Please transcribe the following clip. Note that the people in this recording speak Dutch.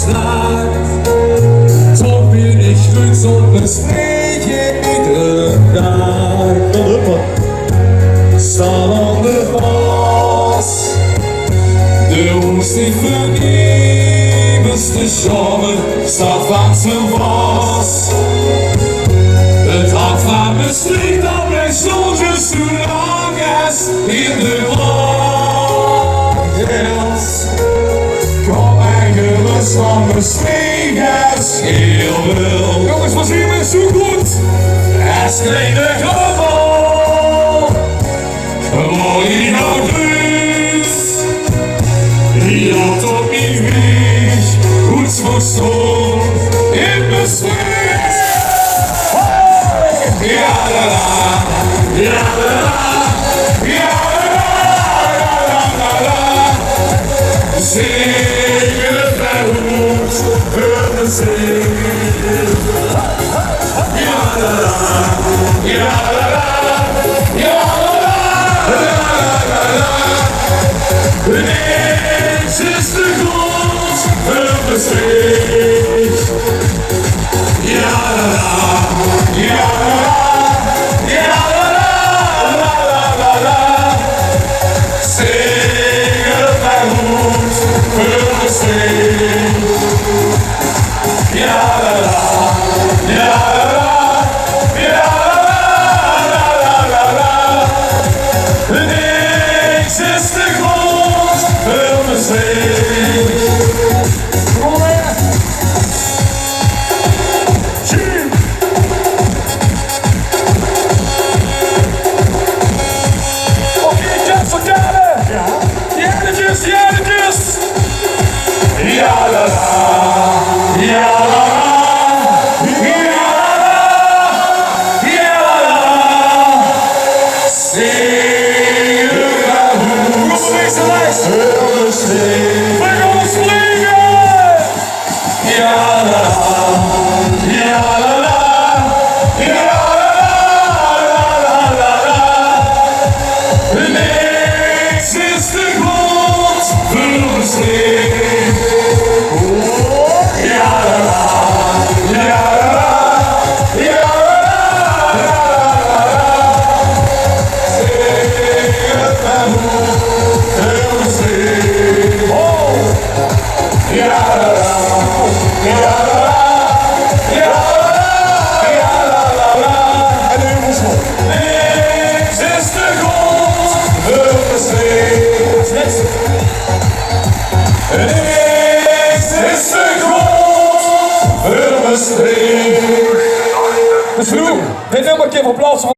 slaat. Toch ben ik goed zonder streetje iedere dag. Staan aan de was. De hoest niet vergeefs, de zomer staat van zijn was. Het hart van me slikt op mijn soldiers toen lang is in de wacht. Kom eigenlijk van de slinkers heel wel. Jongens, was hier met zo goed? Het is kleine geval. Waar je nou doet. Je had op je weg, goed verstond in mijn slikt. Ja la la, ja la la, ja la la, la la. Zing het bij ons, heur me zingen. Ja la la, ja la la, ja la la, la la la. Niks is te goed, heur me zingen. Ja la la, ja la la. Dus nu, dit nummer keer op plaats van